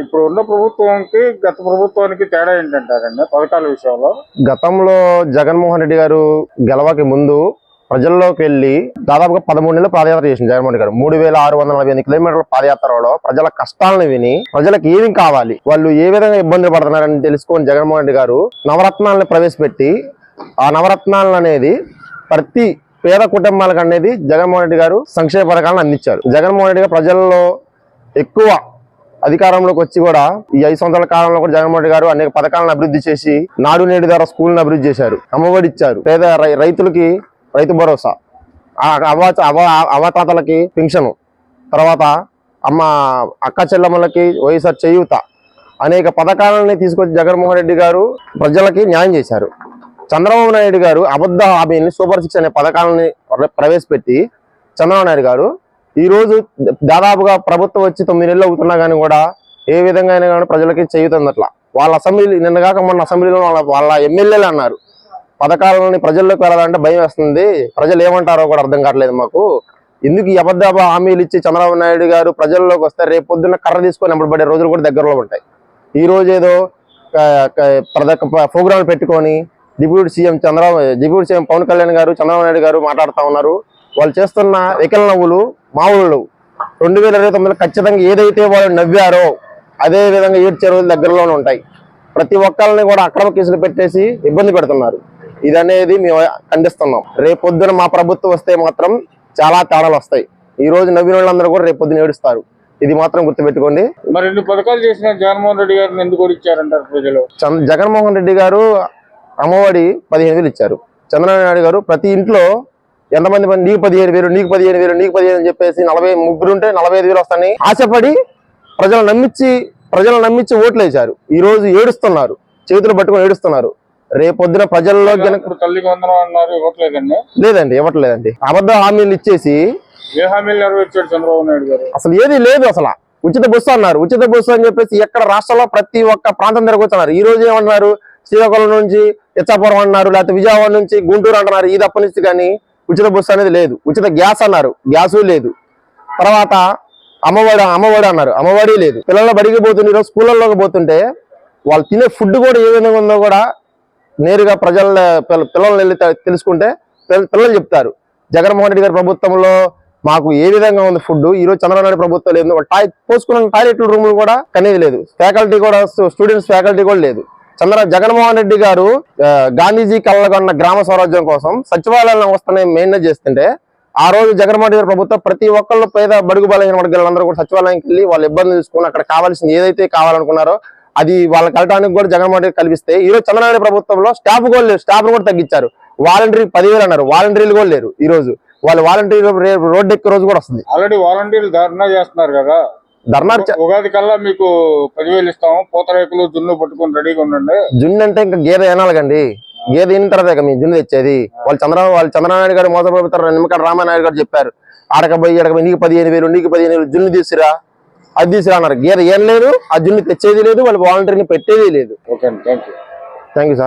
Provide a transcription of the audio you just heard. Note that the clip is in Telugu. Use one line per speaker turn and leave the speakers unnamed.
ఇప్పుడు ఉన్న ప్రభుత్వానికి గత ప్రభుత్వానికి తేడా ఏంటంటారండి పథకాల విషయంలో?
గతంలో జగన్మోహన్ రెడ్డి గారు గెలవకి ముందు ప్రజల్లోకి వెళ్లి దాదాపుగా 13 నెలలు పాదయాత్ర చేసింది జగన్మోహన్ రెడ్డి గారు. 3648 కిలోమీటర్ల పాదయాత్రలో ప్రజల కష్టాలను విని ప్రజలకు ఏమి కావాలి, వాళ్ళు ఏ విధంగా ఇబ్బందులు పడుతున్నారని తెలుసుకొని జగన్మోహన్ రెడ్డి గారు నవరత్నాలను ప్రవేశపెట్టి ఆ నవరత్నాలను అనేది ప్రతి పేద కుటుంబాలకు అనేది జగన్మోహన్ రెడ్డి గారు సంక్షేమ పథకాలను అందించారు. జగన్మోహన్ రెడ్డి గారు ప్రజల్లో ఎక్కువ అధికారంలోకి వచ్చి కూడా ఈ 5 సంవత్సరాల కాలంలో కూడా జగన్మోహన్ రెడ్డి గారు అనేక పథకాలను అభివృద్ధి చేసి నాడు నేడు ద్వారా స్కూల్ని అభివృద్ధి చేశారు, అమ్మఒడి ఇచ్చారు, పేద రైతులకి రైతు భరోసా, అవతాతలకి పెన్షన్, తర్వాత అక్క చెల్లెమ్మలకి వైఎస్ఆర్ చేయూత, అనేక పథకాలని తీసుకొచ్చి జగన్మోహన్ రెడ్డి గారు ప్రజలకి న్యాయం చేశారు. చంద్రబాబు నాయుడు గారు అబద్ధ హామీని సూపర్ 6 అనే పథకాలని ప్రవేశపెట్టి చంద్రబాబు నాయుడు గారు ఈ రోజు దాదాపుగా ప్రభుత్వం వచ్చి 9 నెలలు అవుతున్నా కానీ కూడా ఏ విధంగా అయినా కానీ ప్రజలకి చేయుతుంది. అట్లా వాళ్ళ అసెంబ్లీ నిన్నగాక మొన్న అసెంబ్లీలో వాళ్ళ ఎమ్మెల్యేలు అన్నారు, పథకాలని ప్రజల్లోకి వెళ్ళాలంటే భయం వేస్తుంది, ప్రజలు ఏమంటారో కూడా అర్థం కావట్లేదు మాకు, ఎందుకు ఈ అబద్ధ హామీలు ఇచ్చి చంద్రబాబు నాయుడు గారు ప్రజల్లోకి వస్తే రేపు పొద్దున్న కర్ర తీసుకొని ఎంబడబడే రోజులు కూడా దగ్గరలో ఉంటాయి. ఈ రోజు ఏదో ప్రోగ్రాంలు పెట్టుకొని డిప్యూటీ సీఎం పవన్ కళ్యాణ్ గారు చంద్రబాబు నాయుడు గారు మాట్లాడుతూ ఉన్నారు. వాళ్ళు చేస్తున్న ఎకల నవ్వులు మామూలు 2029 ఖచ్చితంగా ఏదైతే వాళ్ళు నవ్వారో అదే విధంగా 7 రోజుల దగ్గరలోనే ఉంటాయి. ప్రతి ఒక్కరిని కూడా అక్రమ కేసులు పెట్టేసి ఇబ్బంది పెడుతున్నారు. ఇది అనేది మేము ఖండిస్తున్నాం. రేపు పొద్దున మా ప్రభుత్వం వస్తే మాత్రం చాలా తేడాలు వస్తాయి. ఈ రోజు నవ్విన వాళ్ళందరూ కూడా రేపు పొద్దున ఏడుస్తారు. ఇది మాత్రం గుర్తుపెట్టుకోండి.
మరి ఎన్ని పథకాలు చేసిన జగన్మోహన్ రెడ్డి గారిని ఎందుకు ఇచ్చారంటారు ప్రజలు?
జగన్మోహన్ రెడ్డి గారు అమ్మఒడి 15,000 ఇచ్చారు. చంద్రబాబు నాయుడు గారు ప్రతి ఇంట్లో ఎంతమంది నీకు 15,000 నీకు 15,000 నీకు 15,000 అని చెప్పేసి 40 ముగ్గురు ఉంటే 45,000 వస్తాయని ఆశపడి ప్రజలు నమ్మించి ఓట్లు వేశారు. ఈ రోజు ఏడుస్తున్నారు, చేతులు పట్టుకొని ఏడుస్తున్నారు. రేపొద్దున ప్రజల్లో
తల్లికి వందనం అన్నారు, ఇవ్వట్లేదండి.
లేదండి, ఇవ్వట్లేదండి. అబద్ధ హామీలు ఇచ్చేసి
ఏ హామీలు నెరవేర్చాడు చంద్రబాబు నాయుడు గారు?
అసలు ఏది లేదు. అసలు ఉచిత బస్సు అన్నారు, ఉచిత బస్సు అని చెప్పేసి ఎక్కడ రాష్ట్రంలో ప్రతి ఒక్క ప్రాంతం తిరగొచ్చున్నారు. ఈ రోజు ఏమన్నారు, శ్రీకాకుళం నుంచి ఇచ్చాపురం అన్నారు, లేకపోతే విజయవాడ నుంచి గుంటూరు అంటున్నారు. ఇది అప్పటి కానీ ఉచిత బస్సు అనేది లేదు. ఉచిత గ్యాస్ అన్నారు, గ్యాసు లేదు. తర్వాత అమ్మఒడి అన్నారు, అమ్మఒడి లేదు. పిల్లలు బడికి పోతుంటే ఈరోజు స్కూళ్ళలోకి పోతుంటే వాళ్ళు తినే ఫుడ్ కూడా ఏ విధంగా ఉందో కూడా నేరుగా పిల్లలు వెళ్ళి తెలుసుకుంటే పిల్లలు చెప్తారు. జగన్మోహన్ రెడ్డి గారి ప్రభుత్వంలో మాకు ఏ విధంగా ఉంది ఫుడ్, ఈ రోజు చంద్రబాబు నాయుడు ప్రభుత్వం లేదు. పోసుకున్న టాయిలెట్ రూములు కూడా కనేది లేదు. ఫ్యాకల్టీ కూడా స్టూడెంట్స్ ఫ్యాకల్టీ కూడా లేదు. జగన్మోహన్ రెడ్డి గారు గాంధీజీ కళ్ళగొన్న గ్రామ స్వరాజ్యం కోసం సచివాలయాల వ్యవస్థని మెయింటైన్ చేస్తుంటే ఆ రోజు జగన్మోహన్ రెడ్డి ప్రభుత్వం ప్రతి ఒక్కళ్ళు పేద బడుగు బలహీన వర్గాలందరూ కూడా సచివాలయానికి వెళ్ళి వాళ్ళ ఇబ్బందులు తీసుకుని అక్కడ కావాల్సింది ఏదైతే కావాలనుకున్నారో అది వాళ్ళకి వెళ్ళడానికి కూడా జగన్మోహన్ రెడ్డి కల్పిస్తే ఈ రోజు చంద్రబాబు నాయుడు ప్రభుత్వంలో స్టాఫ్ కూడా లేదు, స్టాఫ్ కూడా తగ్గించారు. వాలంటీర్ 10,000 అన్నారు, వాలంటీర్లు కూడా లేరు. ఈ రోజు వాళ్ళు వాలంటీర్ రోడ్డు ఎక్కే రోజు కూడా వస్తుంది.
ఆల్రెడీ వాలంటీర్లు ధర్నా చేస్తున్నారు కదా, ధర్నా ఉగాది కల్లా మీకు 10,000 ఇస్తాము, పూతరేకులు జున్ను పట్టుకుని రెడీగా ఉండండి.
జున్ను అంటే ఇంకా గేదె ఏనాలండి, గేదె అయిన తర్వాత మీ జున్ను తెచ్చేది. వాళ్ళు చంద్రబాబు నాయుడు గారు మోసపోతారు. నిమ్మకాయ రామానాయుడు గారు చెప్పారు, ఆడకపోయి నీకు 15,000 నీకు 15,000 జున్ను తీసుకురా, అది తీసుకురా అన్నారు. గేదె ఏం లేదు, ఆ జున్ను తెచ్చేది లేదు, వాళ్ళు వాలంటీర్ని పెట్టేది లేదు.
Okay, thank you
sir.